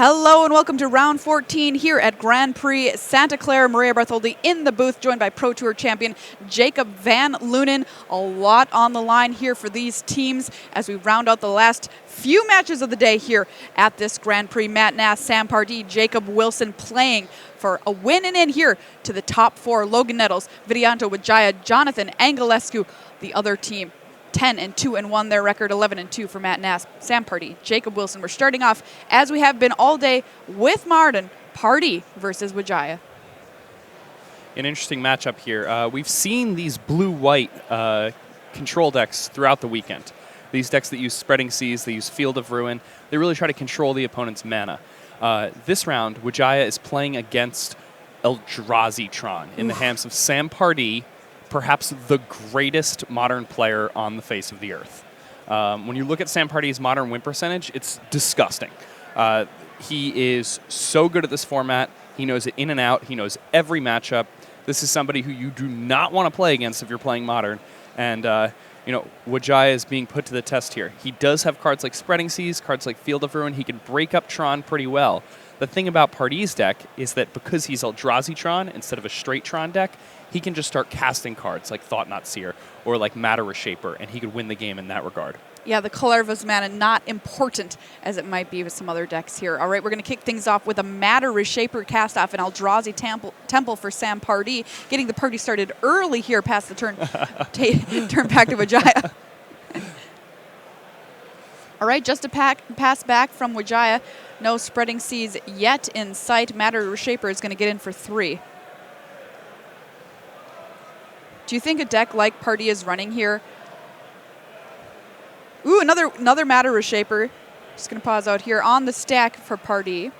Hello and welcome to round 14 here at Grand Prix Santa Clara. Maria Bartholdi in the booth, joined by Pro Tour champion Jacob Van Lunen. A lot on the line here for these teams as we round out the last few matches of the day here at this Grand Prix. Matt Nass, Sam Pardee, Jacob Wilson playing for a win and in here to the top four. Logan Nettles, Nettles-Wijaya-Anghelscu, Jonathan Anglesqu, the other team. 10-2-1 their record, 11-2 for Matt Nass, Sam Pardee, Jacob Wilson. We're starting off, as we have been all day, with Martin, Pardee versus Vijaya. An interesting matchup here. We've seen these blue-white control decks throughout the weekend. These decks that use Spreading Seas, they use Field of Ruin. They really try to control the opponent's mana. This round, Vijaya is playing against Eldrazi-Tron in the hands of Sam Pardee, perhaps the greatest modern player on the face of the earth. When you look at Sam Pardee's modern win percentage, it's disgusting. He is so good at this format. He knows it in and out. He knows every matchup. This is somebody who you do not want to play against if you're playing modern. And, Vijaya is being put to the test here. He does have cards like Spreading Seas, cards like Field of Ruin. He can break up Tron pretty well. The thing about Pardee's deck is that because he's Eldrazi-Tron instead of a straight Tron deck, he can just start casting cards like Thought Not Seer or like Matter Reshaper, and he could win the game in that regard. Yeah, the color of his mana not important as it might be with some other decks here. All right, we're going to kick things off with a Matter Reshaper cast off, an Eldrazi Temple for Sam Pardee, getting the party started early here past the turn. Turn back to Vijaya. All right, just a pass back from Vijaya. No Spreading Seas yet in sight. Matter Reshaper is going to get in for 3. Do you think a deck like Pardee is running here? Ooh, another Matter Reshaper. Just going to pause out here on the stack for Pardee.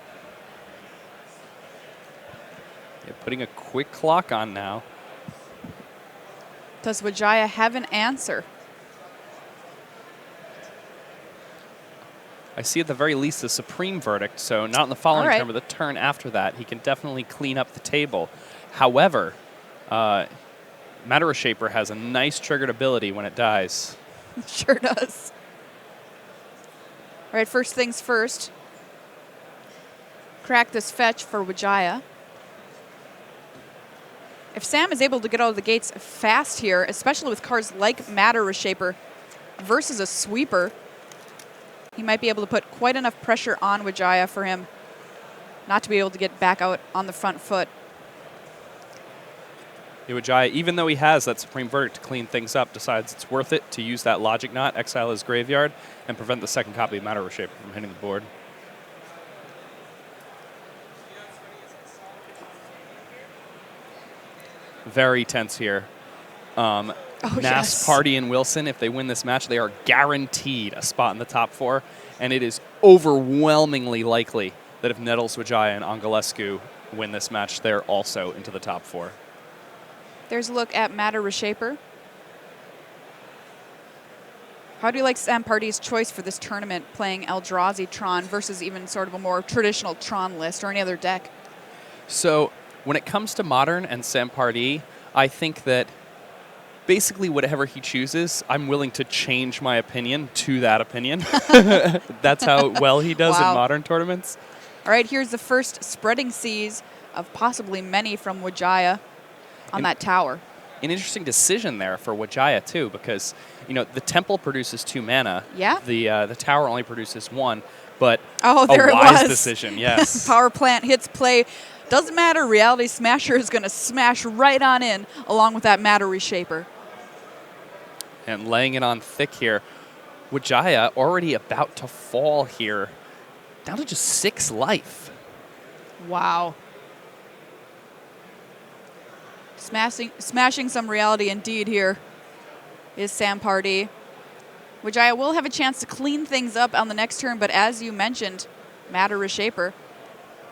Yeah, putting a quick clock on now. Does Vijaya have an answer? I see at the very least the Supreme Verdict, so not in the following turn, but the turn after that. He can definitely clean up the table. However, Matter Reshaper has a nice triggered ability when it dies. It sure does. All right, first things first. Crack this fetch for Vijaya. If Sam is able to get out of the gates fast here, especially with cards like Matter Reshaper versus a sweeper, he might be able to put quite enough pressure on Vijaya for him not to be able to get back out on the front foot. Vijaya, even though he has that Supreme Verdict to clean things up, decides it's worth it to use that Logic Knot, exile his graveyard, and prevent the second copy of Matter Reshaper from hitting the board. Very tense here. Nass, Pardee, and Wilson, if they win this match, they are guaranteed a spot in the top 4, and it is overwhelmingly likely that if Nettles-Wijaya and Anglesqu win this match, they're also into the top 4. There's a look at Matter Reshaper. How do you like Sam Pardee's choice for this tournament, playing Eldrazi-Tron versus even sort of a more traditional Tron list or any other deck? So when it comes to Modern and Sam Pardee, I think that basically whatever he chooses, I'm willing to change my opinion to that opinion. That's how well he does in Modern tournaments. All right, here's the first Spreading Seas of possibly many from Vijaya on that tower. An interesting decision there for Vijaya too, because the temple produces 2 mana. Yeah. The tower only produces 1, but a wise decision. Yes. Power plant hits play. Doesn't matter. Reality Smasher is going to smash right on in, along with that Matter Reshaper. And laying it on thick here. Vijaya already about to fall here, down to just 6 life. Wow. Smashing some reality indeed here is Sam Pardee. Vijaya will have a chance to clean things up on the next turn, but as you mentioned, Matter Reshaper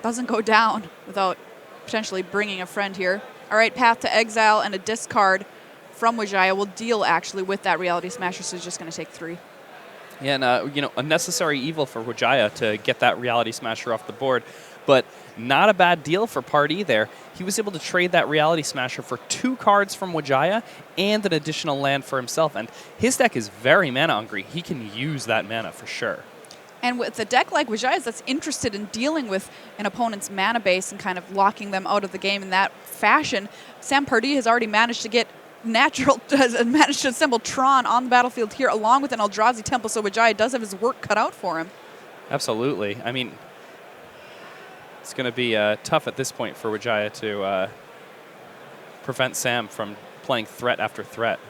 doesn't go down without potentially bringing a friend here. All right, Path to Exile and a discard from Vijaya will deal actually with that Reality Smasher, so he's just going to take 3. Yeah, and a necessary evil for Vijaya to get that Reality Smasher off the board, but not a bad deal for Pardee there. He was able to trade that Reality Smasher for 2 cards from Vijaya and an additional land for himself, and his deck is very mana hungry. He can use that mana for sure. And with a deck like Vijaya that's interested in dealing with an opponent's mana base and kind of locking them out of the game in that fashion, Sam Pardee has already managed to get has managed to assemble Tron on the battlefield here along with an Eldrazi Temple, so Vijaya does have his work cut out for him. Absolutely. I mean, it's going to be tough at this point for Vijaya to prevent Sam from playing threat after threat.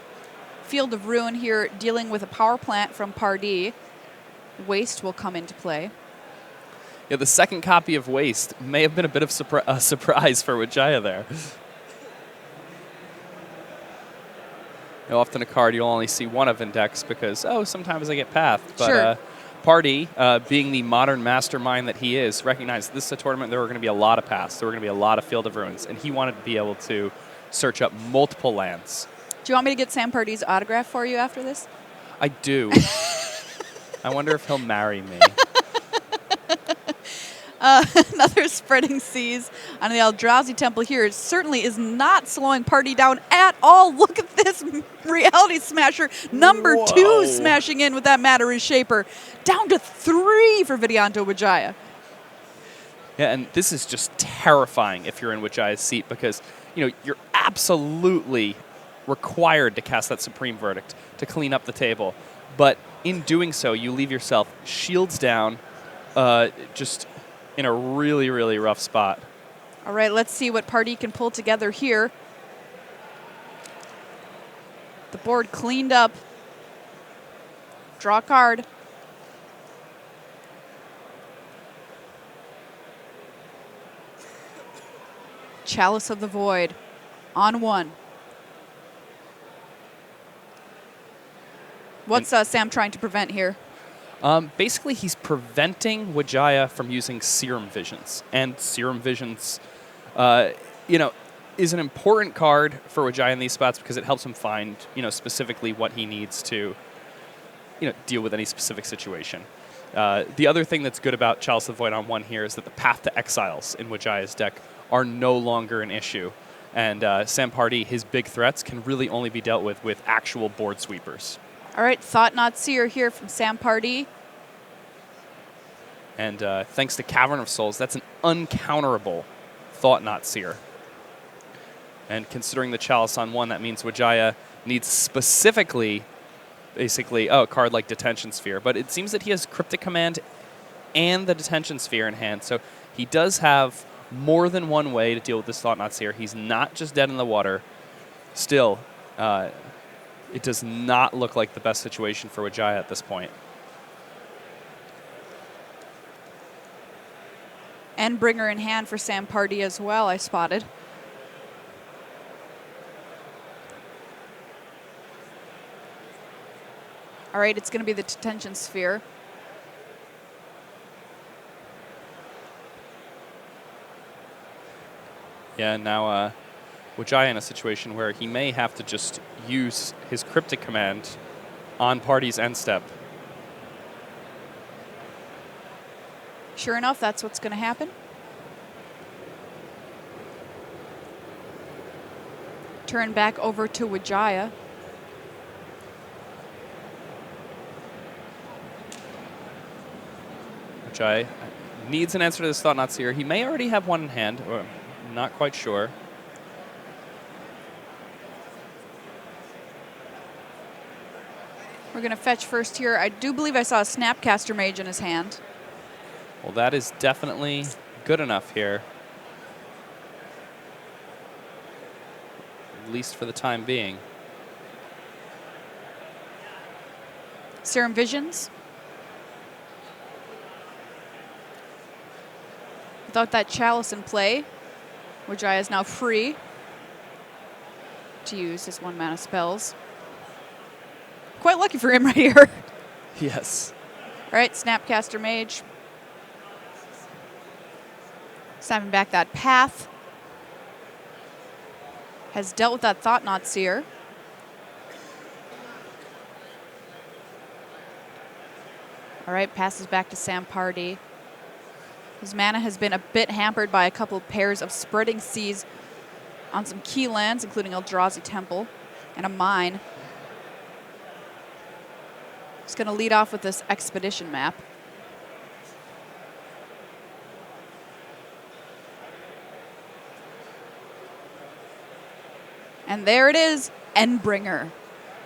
Field of Ruin here dealing with a power plant from Pardee. Waste will come into play. Yeah, the second copy of Waste may have been a bit of a surprise for Vijaya there. Often a card you'll only see one of in decks because, sometimes I get Path. But sure. Pardee, being the modern mastermind that he is, recognized this is a tournament there were going to be a lot of Paths. There were going to be a lot of Field of Ruins, and he wanted to be able to search up multiple lands. Do you want me to get Sam Pardee's autograph for you after this? I do. I wonder if he'll marry me. Another Spreading Seas on the Eldrazi Temple here. It certainly is not slowing Pardee down at all. Look at this Reality Smasher. Number 2 smashing in with that Matter Reshaper. Down to 3 for Vidyanto Wijaya. Yeah, and this is just terrifying if you're in Wijaya's seat because, you're absolutely required to cast that Supreme Verdict to clean up the table. But in doing so, you leave yourself shields down, just in a really, really rough spot. All right, let's see what Pardee can pull together here. The board cleaned up. Draw a card. Chalice of the Void on 1. What's Sam trying to prevent here? Basically, he's preventing Vijaya from using Serum Visions. And Serum Visions, is an important card for Vijaya in these spots because it helps him find, specifically what he needs to, deal with any specific situation. The other thing that's good about Chalice of the Void on 1 here is that the Path to Exiles in Vijaya's deck are no longer an issue. And Sam Pardee, his big threats can really only be dealt with actual board sweepers. All right, Thought Not Seer here from Sam Pardee. And thanks to Cavern of Souls, that's an uncounterable Thought Not Seer. And considering the Chalice on 1, that means Vijaya needs specifically, basically, a card like Detention Sphere. But it seems that he has Cryptic Command and the Detention Sphere in hand. So he does have more than one way to deal with this Thought Not Seer. He's not just dead in the water. Still, it does not look like the best situation for Vijaya at this point. Endbringer in hand for Sam Pardee as well, I spotted. All right, it's going to be the Detention Sphere. Yeah, now Vijaya in a situation where he may have to just use his Cryptic Command on Pardee's end step. Sure enough, that's what's going to happen. Turn back over to Vijaya. Vijaya needs an answer to this Thought Not Seer. He may already have one in hand, or I'm not quite sure. We're going to fetch first here. I do believe I saw a Snapcaster Mage in his hand. Well, that is definitely good enough here. At least for the time being. Serum Visions. Without that Chalice in play, Vijaya is now free to use his 1-mana spells. Quite lucky for him right here. Yes. All right, Snapcaster Mage. Snapping back that Path. Has dealt with that Thought Not Seer. All right, passes back to Sam Pardee. His mana has been a bit hampered by a couple pairs of Spreading Seas on some key lands, including Eldrazi Temple and a mine. He's going to lead off with this Expedition map. And there it is, Endbringer.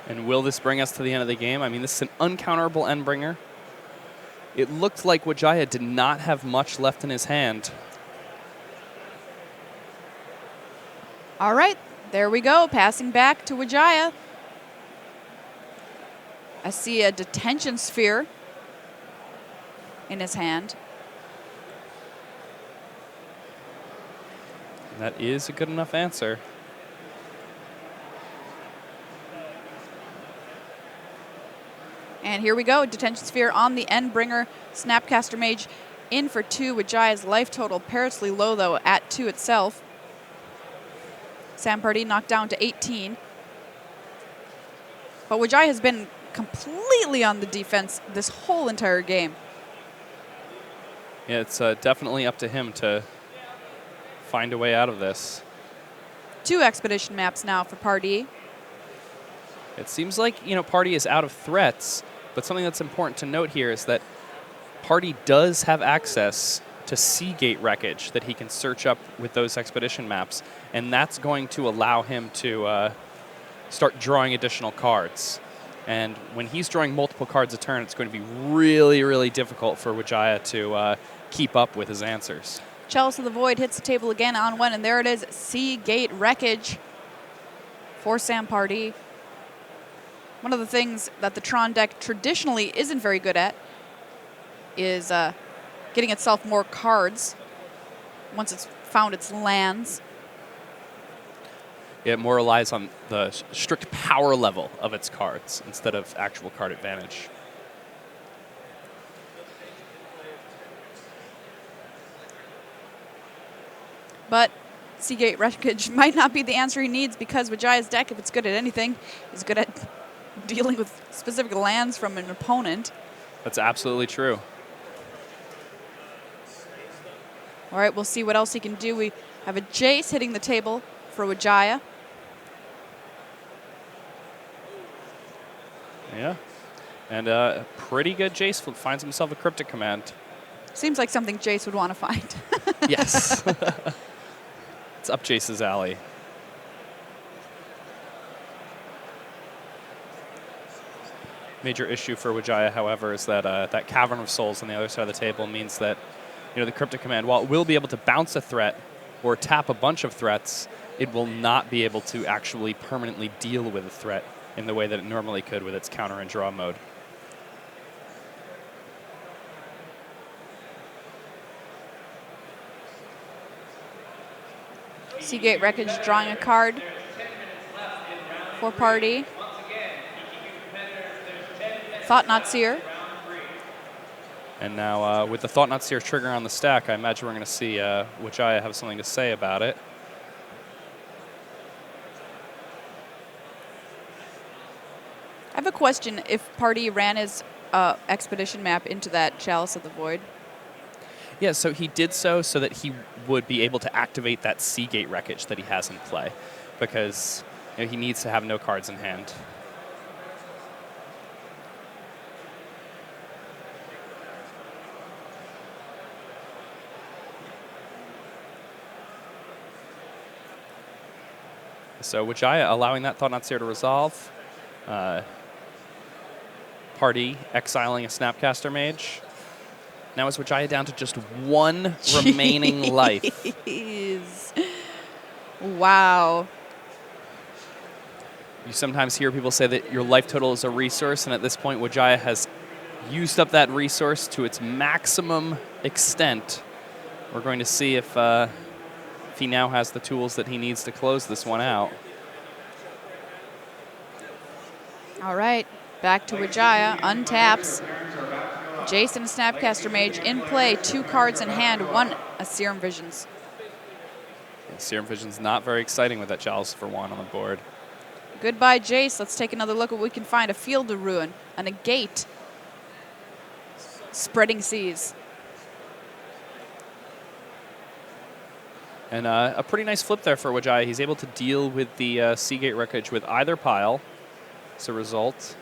And will this bring us to the end of the game? I mean, this is an uncounterable Endbringer. It looked like Wijaya did not have much left in his hand. All right, there we go. Passing back to Vijaya. I see a detention sphere in his hand. That is a good enough answer. And here we go, detention sphere on the Endbringer. Snapcaster Mage in for 2. Vijaya's life total perilously low, though, at 2 itself. Nass-Pardee knocked down to 18. But Vijaya has been completely on the defense this whole entire game. Yeah, it's definitely up to him to find a way out of this. 2 expedition maps now for Pardee. It seems like, Pardee is out of threats, but something that's important to note here is that Pardee does have access to Seagate wreckage that he can search up with those expedition maps, and that's going to allow him to start drawing additional cards. And when he's drawing multiple cards a turn, it's going to be really, really difficult for Vijaya to keep up with his answers. Chalice of the Void hits the table again on 1, and there it is, Seagate wreckage for Nass-Pardee. One of the things that the Tron deck traditionally isn't very good at is getting itself more cards once it's found its lands. It more relies on the strict power level of its cards instead of actual card advantage. But Seagate wreckage might not be the answer he needs, because Vijaya's deck, if it's good at anything, is good at dealing with specific lands from an opponent. That's absolutely true. All right, we'll see what else he can do. We have a Jace hitting the table for Vijaya. Yeah. And a pretty good Jace finds himself a Cryptic Command. Seems like something Jace would want to find. Yes. It's up Jace's alley. Major issue for Vijaya, however, is that that Cavern of Souls on the other side of the table means that the Cryptic Command, while it will be able to bounce a threat or tap a bunch of threats, it will not be able to actually permanently deal with a threat in the way that it normally could with its counter and draw mode. Seagate wreckage drawing a card for Pardee. Thought-Knot Seer. And now with the Thought-Knot Seer trigger on the stack, I imagine we're going to see Vijaya have something to say about it. I have a question. If Pardee ran his expedition map into that Chalice of the Void. Yeah, so he did so that he would be able to activate that Seagate wreckage that he has in play, because he needs to have no cards in hand. So Vijaya allowing that Thought-Knot Seer to resolve. Pardee exiling a Snapcaster Mage. Now is Vijaya down to just 1 remaining life. Wow. You sometimes hear people say that your life total is a resource, and at this point Vijaya has used up that resource to its maximum extent. We're going to see if he now has the tools that he needs to close this one out. All right, back to Vijaya, untaps. Jason Snapcaster Mage in play, 2 cards in hand, 1 a Serum Visions. Yeah, Serum Vision's not very exciting with that Chalice for 1 on the board. Goodbye, Jace. Let's take another look at what we can find. A Field of Ruin, a Negate, Spreading Seas. And a pretty nice flip there for Vijaya. He's able to deal with the Seagate wreckage with either pile. As a result,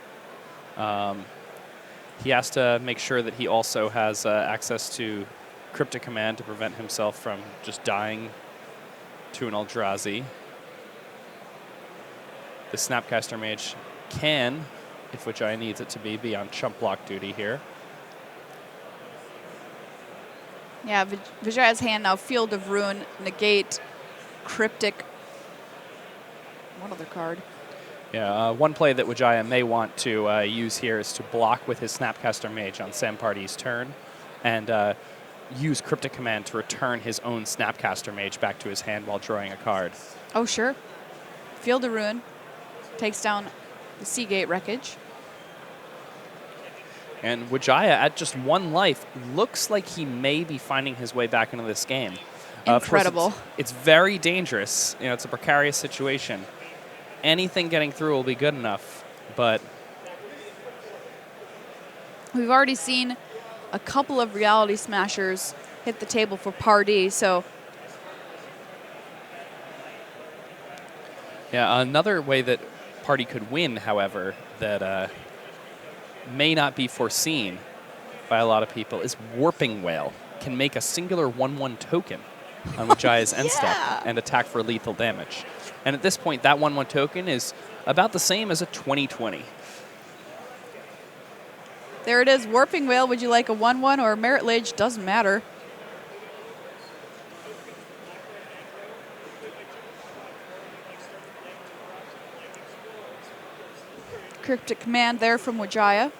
he has to make sure that he also has access to Cryptic Command to prevent himself from just dying to an Eldrazi. The Snapcaster Mage can, if Wijaya needs it to be on chump block duty here. Yeah, Vijaya's hand now, Field of Ruin, negate, Cryptic. What other card? Yeah, one play that Wijaya may want to use here is to block with his Snapcaster Mage on Sam-Pardee's turn and use Cryptic Command to return his own Snapcaster Mage back to his hand while drawing a card. Oh, sure. Field of Ruin takes down the Seagate Wreckage. And Wijaya, at just 1 life, looks like he may be finding his way back into this game. Incredible. Of course, it's very dangerous. You know, it's a precarious situation. Anything getting through will be good enough, but we've already seen a couple of Reality Smashers hit the table for Pardee, so yeah, another way that Pardee could win, however, that may not be foreseen by a lot of people is Warping Whale can make a singular 1/1 token on Wijaya's end step and attack for lethal damage. And at this point, that 1/1 token is about the same as a 20/20. There it is, Warping Whale. Would you like a 1/1 or a Merit Lage? Doesn't matter. Cryptic Command there from Wijaya.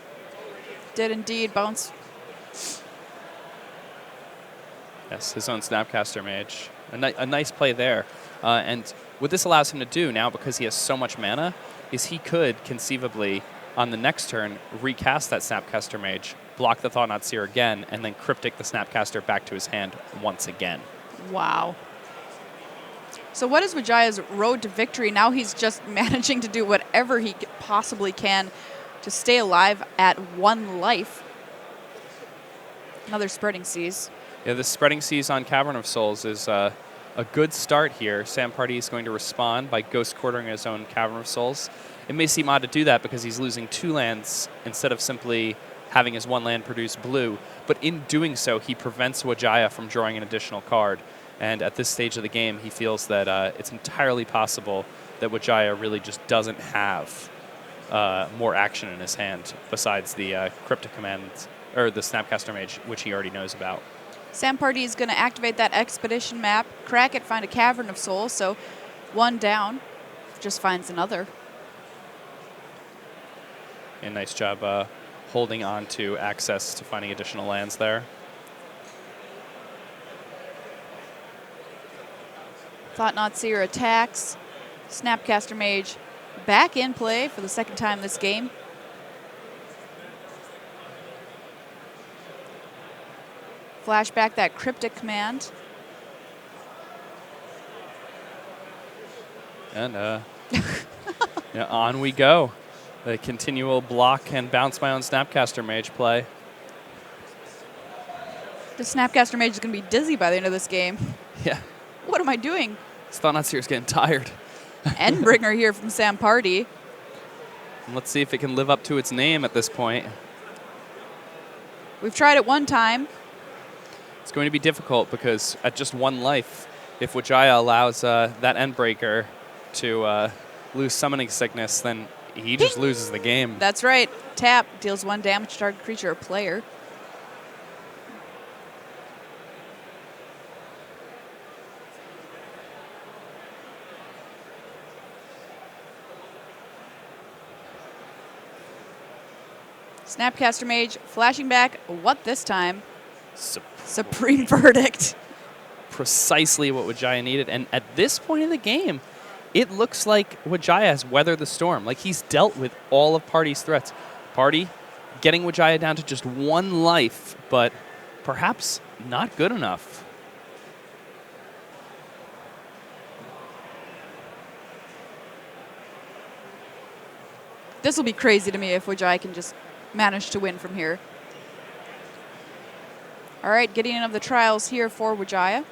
Did indeed bounce. Yes, his own Snapcaster Mage. A nice play there. And what this allows him to do now, because he has so much mana, is he could conceivably, on the next turn, recast that Snapcaster Mage, block the Thought-Knot Seer again, and then Cryptic the Snapcaster back to his hand once again. Wow. So what is Vijaya's road to victory? Now he's just managing to do whatever he possibly can to stay alive at 1 life. Another Spreading Seas. Yeah, the Spreading Seas on Cavern of Souls is a good start here. Sam-Pardee is going to respond by ghost quartering his own Cavern of Souls. It may seem odd to do that because he's losing 2 lands instead of simply having his 1 land produce blue, but in doing so, he prevents Wijaya from drawing an additional card. And at this stage of the game, he feels that it's entirely possible that Wijaya really just doesn't have more action in his hand besides the Cryptic Command, or the Snapcaster Mage, which he already knows about. Sam-Pardee is going to activate that Expedition map, crack it, find a Cavern of Souls, so 1 down, just finds another. And nice job holding on to access to finding additional lands there. Thought-Knot Seer attacks. Snapcaster Mage back in play for the 2nd time this game. Flashback that Cryptic Command. And yeah, on we go. The continual block and bounce my own Snapcaster Mage play. The Snapcaster Mage is going to be dizzy by the end of this game. Yeah. What am I doing? This Thought-Knot Seer's getting tired. Endbringer here from Sam-Pardee. And let's see if it can live up to its name at this point. We've tried it 1 time. It's going to be difficult because at just 1 life, if Wijaya allows that Endbreaker to lose Summoning Sickness, then he just loses the game. That's right. Tap deals 1 damage to target creature or player. Snapcaster Mage flashing back. What this time? Supreme Verdict. Precisely what Wijaya needed. And at this point in the game, it looks like Wijaya has weathered the storm. Like he's dealt with all of Pardee's threats. Pardee getting Wijaya down to just 1 life, but perhaps not good enough. This will be crazy to me if Wijaya can just manage to win from here. All right, getting in of the trials here for Wijaya.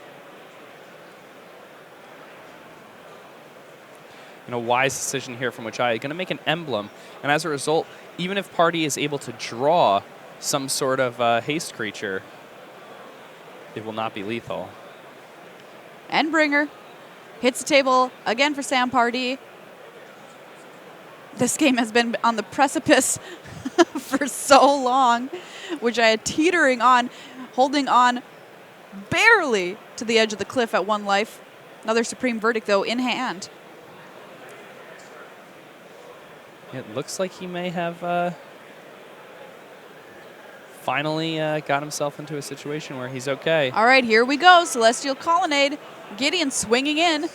And a wise decision here from Wijaya. Going to make an emblem, and as a result, even if Pardee is able to draw some sort of haste creature, it will not be lethal. Endbringer hits the table again for Sam-Pardee. This game has been on the precipice for so long. Wijaya teetering on, holding on barely to the edge of the cliff at 1 life. Another supreme verdict, though, in hand. It looks like he may have finally got himself into a situation where he's okay. All right, here we go. Celestial Colonnade. Gideon swinging in.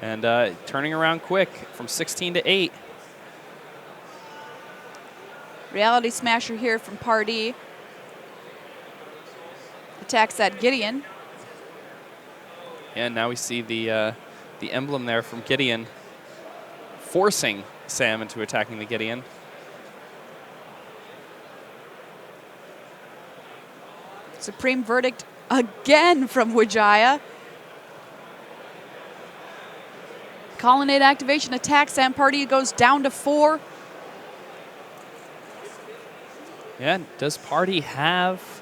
And turning around quick from 16 to 8. Reality Smasher here from Pardee. Attacks that Gideon. And now we see the emblem there from Gideon, forcing Sam into attacking the Gideon. Supreme verdict again from Wijaya. Colonnade activation attacks and Pardee goes down to 4. Yeah, does Pardee have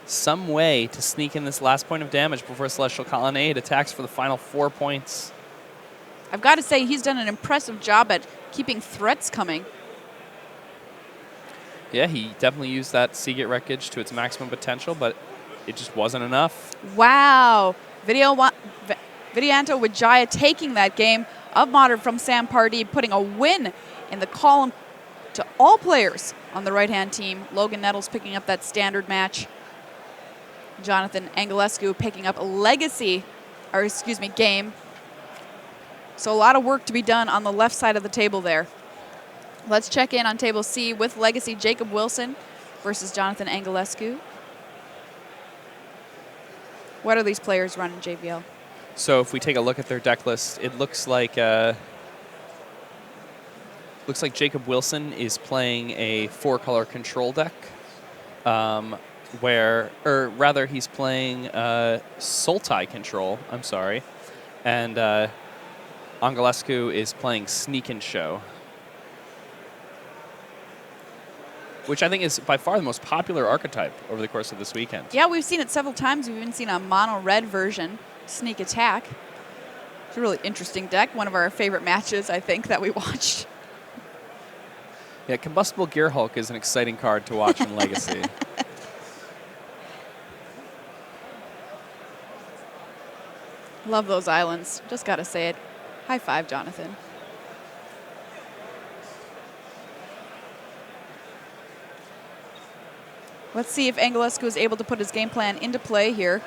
some way to sneak in this last point of damage before Celestial Colonnade attacks for the final 4 points? I've got to say, he's done an impressive job at keeping threats coming. Yeah, he definitely used that Seagate wreckage to its maximum potential, but it just wasn't enough. Wow. Vidianto Wijaya taking that game of Modern from Sam Pardee, putting a win in the column to all players on the right-hand team. Logan Nettles picking up that standard match. Jonathan Anglesqu picking up a game. So a lot of work to be done on the left side of the table there. Let's check in on table C with Legacy Jacob Wilson versus Jonathan Anglesqu. What are these players running, JVL? So if we take a look at their deck list, it looks like Jacob Wilson is playing a 4-color control deck, he's playing Sultai control. I'm sorry, and Anglesqu is playing Sneak and Show, which I think is by far the most popular archetype over the course of this weekend. Yeah, we've seen it several times. We've even seen a mono-red version, Sneak Attack. It's a really interesting deck. One of our favorite matches, I think, that we watched. Yeah, Combustible Gear Hulk is an exciting card to watch in Legacy. Love those islands. Just got to say it. High five, Jonathan. Let's see if Anglesqu is able to put his game plan into play here.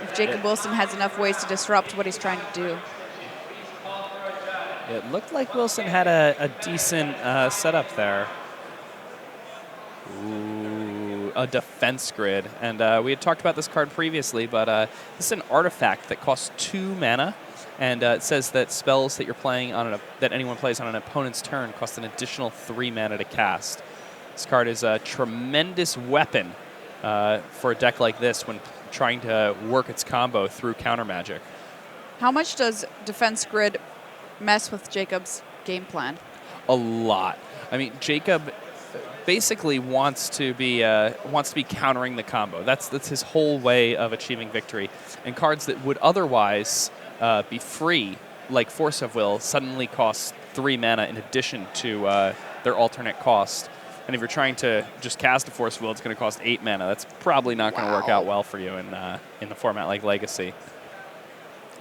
If Jacob Wilson has enough ways to disrupt what he's trying to do. It looked like Wilson had a decent setup there. Ooh, a defense grid. And we had talked about this card previously, but this is an artifact that costs 2 mana. And it says that spells that you're playing that anyone plays on an opponent's turn cost an additional 3 mana to cast. This card is a tremendous weapon for a deck like this when trying to work its combo through counter magic. How much does Defense Grid mess with Jacob's game plan? A lot. I mean, Jacob basically wants to be countering the combo. That's his whole way of achieving victory. And cards that would otherwise be free, like Force of Will, suddenly cost 3 mana in addition to their alternate cost. And if you're trying to just cast a Force of Will, it's going to cost 8 mana. That's probably not going to work out well for you in a format like Legacy.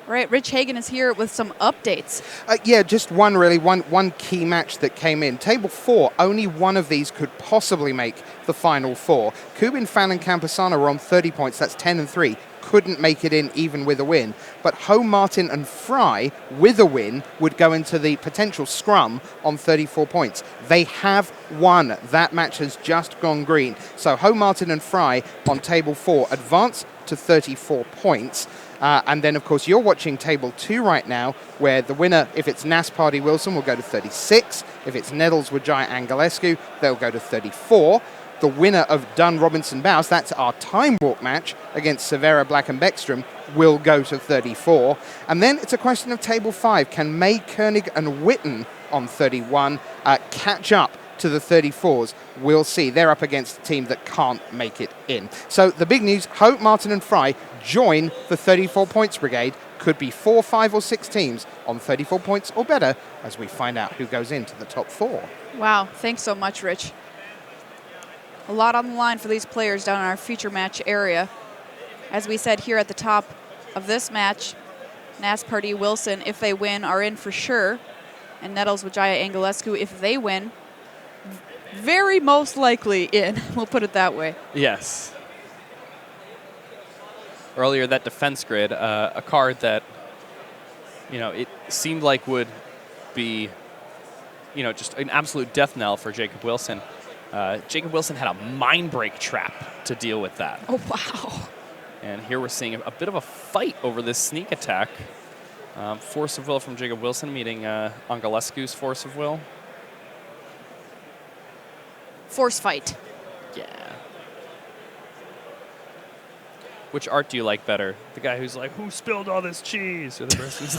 All right, Rich Hagan is here with some updates. Yeah, just one key match that came in. Table 4, only one of these could possibly make the final 4. Kubin, Fan, and Campesano were on 30 points. That's 10 and 3. Couldn't make it in even with a win. But Ho, Martin, and Fry, with a win, would go into the potential scrum on 34 points. They have won. That match has just gone green. So Ho, Martin, and Fry on table 4 advance to 34 points. And then, of course, you're watching table 2 right now, where the winner, if it's Nass-Pardee-Wilson, will go to 36. If it's Nettles-Wijaya-Anghelscu, they'll go to 34. The winner of Dunn-Robinson-Baus, that's our time walk match against Severa, Black, and Beckstrom, will go to 34. And then it's a question of table 5. Can May, Koenig, and Witten on 31 catch up to the 34s? We'll see. They're up against a team that can't make it in. So the big news, Ho, Martin, and Fry join the 34 points brigade Could be 4, 5, or 6 teams on 34 points or better as we find out who goes into the top 4. Wow, thanks so much, Rich. A lot on the line for these players down in our feature match area. As we said here at the top of this match, Nass-Pardee-Wilson, if they win, are in for sure. And Nettles-Wijaya-Anghelscu, if they win, very most likely in. We'll put it that way. Yes. Earlier, that defense grid, a card that, it seemed like would be, just an absolute death knell for Jacob Wilson. Jacob Wilson had a mind break trap to deal with that. Oh, wow. And here we're seeing a bit of a fight over this sneak attack. Force of will from Jacob Wilson meeting Anglesqu's force of will. Force fight. Yeah. Which art do you like better? The guy who's like, who spilled all this cheese? Or the person who's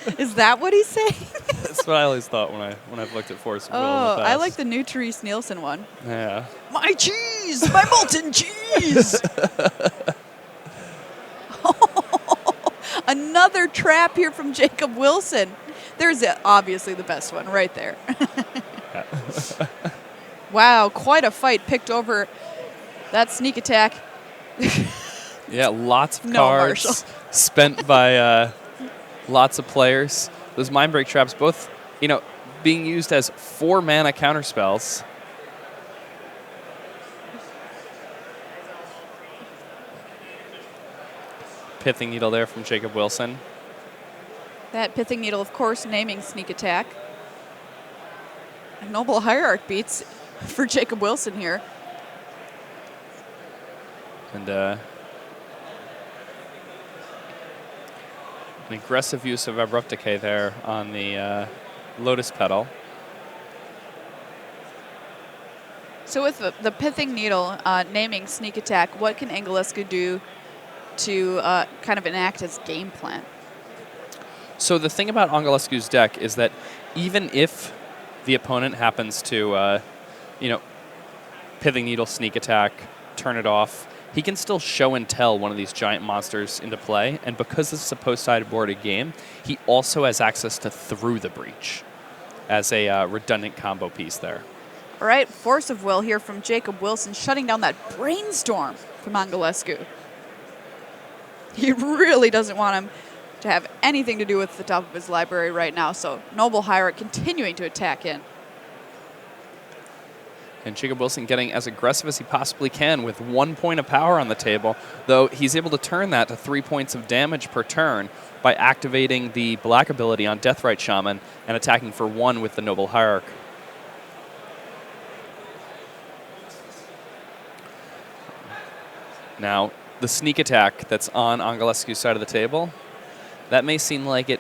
like Is that what he's saying? That's what I always thought when I've looked at force of will in Oh, the past. I like the new Therese Nielsen one. Yeah. My cheese! My molten cheese! Another trap here from Jacob Wilson. There's obviously the best one right there. Wow, quite a fight picked over that sneak attack. Yeah, lots of No, cards Marshall. spent by lots of players. Those mind break traps both, being used as 4-mana counterspells. Pithing Needle there from Jacob Wilson. That Pithing Needle, of course, naming sneak attack. A Noble Hierarch beats for Jacob Wilson here. And an aggressive use of Abrupt Decay there on the Lotus Petal. So with the Pithing Needle naming sneak attack, what can Anglesqu do to kind of enact his game plan? So the thing about Anglesqu's deck is that even if the opponent happens to, Pithing Needle, sneak attack, turn it off, he can still show and tell one of these giant monsters into play. And because this is a post-sideboarded game, he also has access to Through the Breach as a redundant combo piece there. All right, Force of Will here from Jacob Wilson, shutting down that Brainstorm from Anglesqu. He really doesn't want him to have anything to do with the top of his library right now, so Noble Hierarch continuing to attack in. And Jacob Wilson getting as aggressive as he possibly can with 1 point of power on the table, though he's able to turn that to 3 points of damage per turn by activating the black ability on Deathrite Shaman and attacking for 1 with the Noble Hierarch. Now, the sneak attack that's on Anglesqu's side of the table, that may seem like it,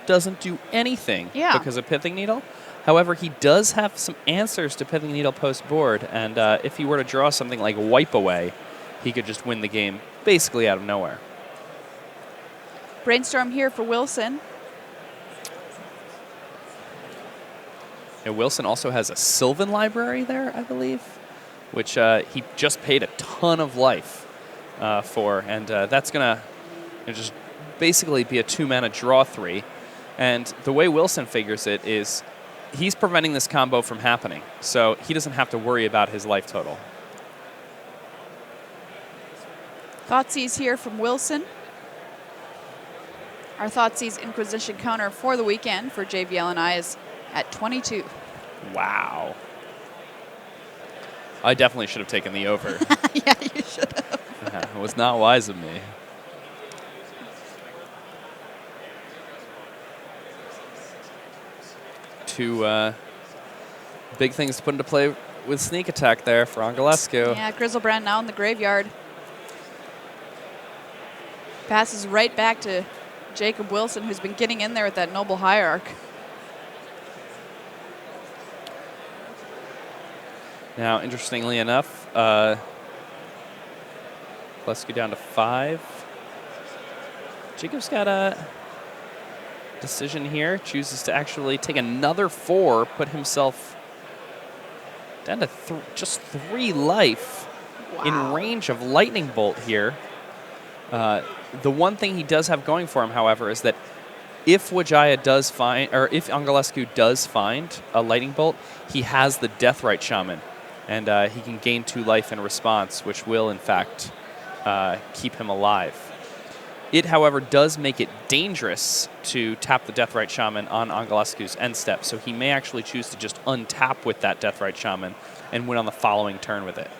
doesn't do anything because of Pithing Needle. However, he does have some answers to Pithing Needle post-board, and if he were to draw something like Wipe Away, he could just win the game basically out of nowhere. Brainstorm here for Wilson. And Wilson also has a Sylvan library there, I believe, which he just paid a ton of life for, and that's going to just basically be a 2-mana draw 3. And the way Wilson figures it is he's preventing this combo from happening, so he doesn't have to worry about his life total. Thoughtseize here from Wilson. Our Thoughtseize Inquisition counter for the weekend for JVL and I is at 22. Wow. I definitely should have taken the over. Yeah, you should have. Yeah, it was not wise of me. Two big things to put into play with sneak attack there for Anglesqu. Yeah, Grizzlebrand now in the graveyard. Passes right back to Jacob Wilson, who's been getting in there with that Noble Hierarch. Now, interestingly enough, Anglesqu down to 5. Jacob's got a decision here. Chooses to actually take another 4, put himself down to just 3 life in range of Lightning Bolt here. The one thing he does have going for him, however, is that if Wijaya does find, or if Anglesqu does find a lightning bolt, he has the Deathrite Shaman, and he can gain 2 life in response, which will, in fact, keep him alive. It, however, does make it dangerous to tap the Deathrite Shaman on Anglesqu's end step, so he may actually choose to just untap with that Deathrite Shaman and win on the following turn with it.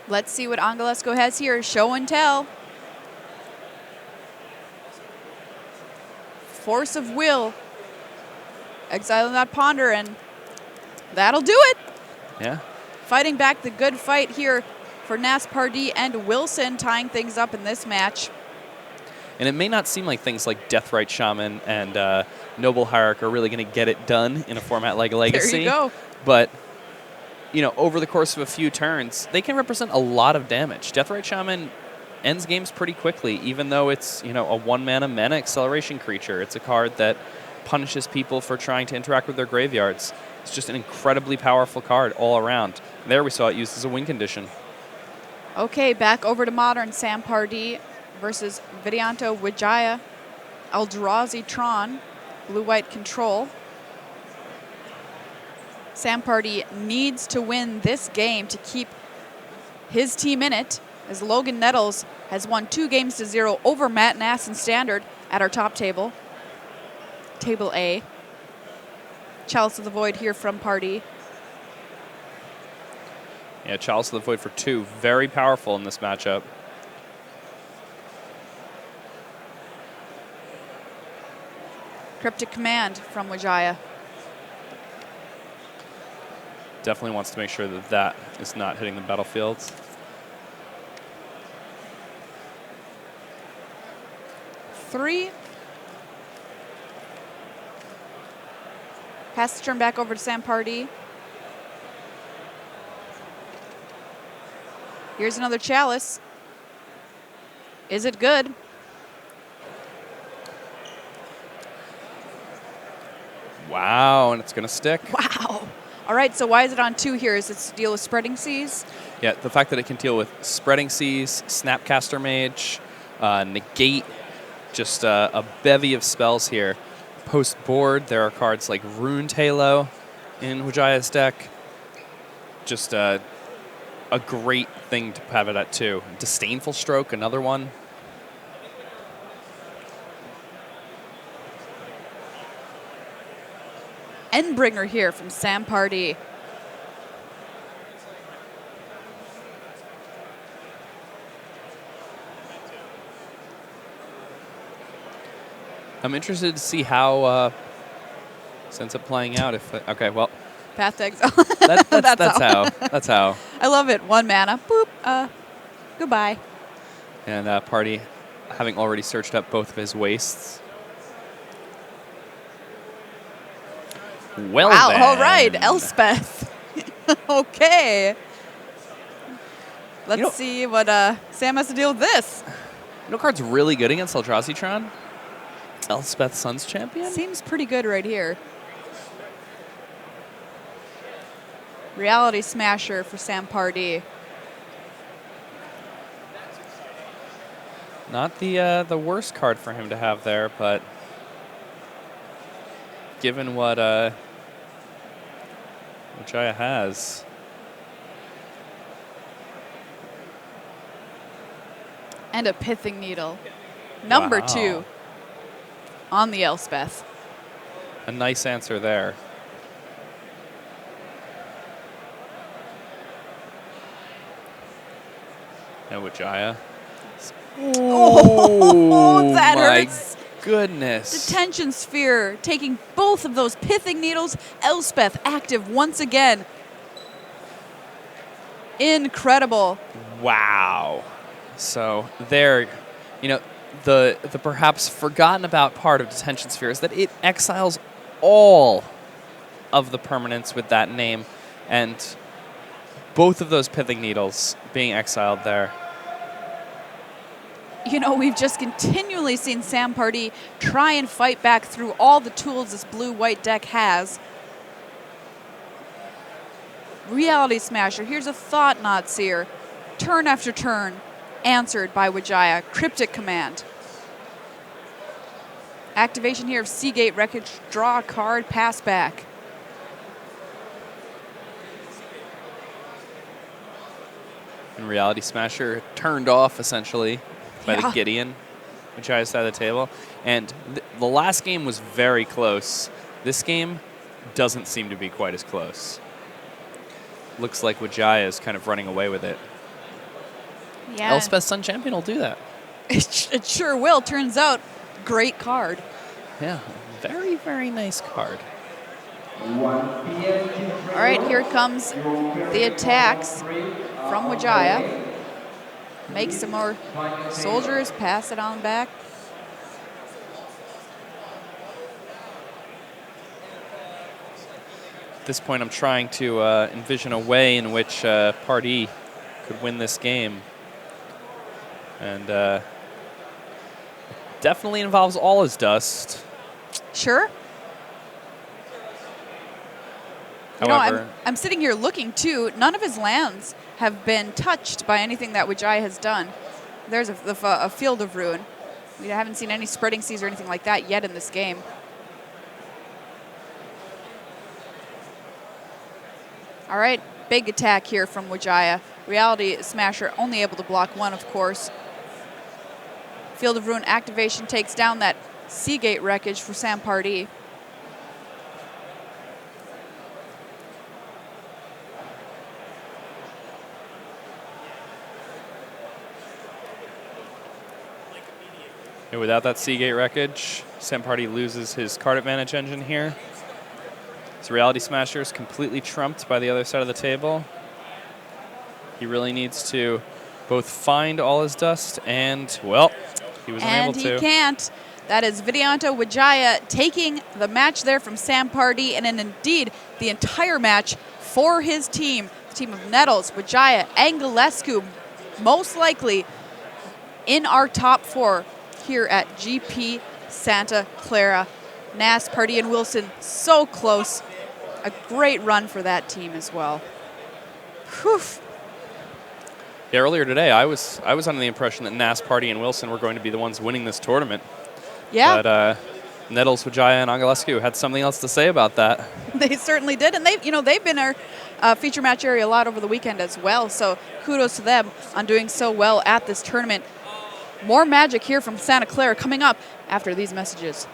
Let's see what Anglesqu has here. Show and tell. Force of will. Exiling that Ponder, and that'll do it. Yeah. Fighting back the good fight here for Nass-Pardee and Wilson, tying things up in this match. And it may not seem like things like Deathrite Shaman and Noble Hierarch are really going to get it done in a format like Legacy. There you go. But, you know, over the course of a few turns, they can represent a lot of damage. Deathrite Shaman ends games pretty quickly, even though it's, you know, a 1-mana mana acceleration creature. It's a card that punishes people for trying to interact with their graveyards. It's just an incredibly powerful card all around. There we saw it used as a win condition. Okay, back over to Modern. Sam Pardee versus Wijaya. Eldrazi Tron, blue-white control. Sam Pardee needs to win this game to keep his team in it, as Logan Nettles has won 2 games to 0 over Matt Nass in Standard at our top table. Table A. Chalice of the Void here from Pardee. Yeah, Chalice of the Void for 2. Very powerful in this matchup. Cryptic Command from Vijaya. Definitely wants to make sure that that is not hitting the battlefields. Three. Pass the turn back over to Sam Pardee. Here's another Chalice. Is it good? Wow, and it's going to stick. Wow. All right, so why is it on 2 here? Is it to deal with Spreading Seas? Yeah, the fact that it can deal with Spreading Seas, Snapcaster Mage, Negate, just a bevy of spells here. Post board, there are cards like Ruined Halo in Wijaya's deck. Just a great thing to have it at 2. Disdainful Stroke, another one. Endbringer here from Sam Pardee. I'm interested to see how this ends up playing out. Okay, well, Path to Exile. That's how. I love it. 1 mana. Boop. Goodbye. And Pardee, having already searched up both of his wastes. Well, wow. then. All right. Elspeth. Okay. Let's see what Sam has to deal with this. You know, card's really good against Eldrazi Tron. Elspeth Sun's Champion. Seems pretty good right here. Reality Smasher for Sam Pardee. Not the worst card for him to have there, but given what Vijaya has. And a Pithing Needle. Number 2 on the Elspeth. A nice answer there. And Vijaya. Oh, that hurts. Goodness. Detention Sphere, taking both of those Pithing Needles. Elspeth active once again. Incredible. Wow. So there, you know, the perhaps forgotten about part of Detention Sphere is that it exiles all of the permanents with that name, and both of those Pithing Needles being exiled there. You know, we've just continually seen Sam Pardee try and fight back through all the tools this blue-white deck has. Reality Smasher. Here's a Thought Knot Seer. Turn after turn. Answered by Wijaya. Cryptic Command. Activation here of Seagate Wreckage. Draw a card. Pass back. And Reality Smasher turned off, essentially, by the Gideon, Wijaya's side of the table. And the last game was very close. This game doesn't seem to be quite as close. Looks like Wijaya is kind of running away with it. Yeah. Elspeth Sun Champion will do that. It sure will. Turns out, great card. Yeah, very, very nice card. All right, here comes the attacks from Wijaya. Make some more soldiers, pass it on back. At this point, I'm trying to envision a way in which Pardee could win this game. And definitely involves all his dust. Sure. However, I'm sitting here looking, too. None of his lands have been touched by anything that Wijaya has done. There's a Field of Ruin. We haven't seen any Spreading Seas or anything like that yet in this game. All right, big attack here from Wijaya. Reality Smasher only able to block one, of course. Field of Ruin activation takes down that Seagate Wreckage for Sam Pardee. And without that Seagate Wreckage, Sam Pardee loses his card advantage engine here. So Reality Smasher is completely trumped by the other side of the table. He really needs to both find all his dust and, well, he was unable to. And he can't. That is Vidyanto Wijaya taking the match there from Sam Pardee, and indeed the entire match for his team. The team of Nettles, Wijaya, Anglesqu, most likely in our top 4 here at GP Santa Clara. Nass-Pardee-Wilson so close. A great run for that team as well. Whew. Yeah, earlier today, I was under the impression that Nass-Pardee-Wilson were going to be the ones winning this tournament. Yeah. But Nettles-Wijaya and Anglesqu had something else to say about that. They certainly did, and they've been our feature match area a lot over the weekend as well. So kudos to them on doing so well at this tournament. More magic here from Santa Clara coming up after these messages.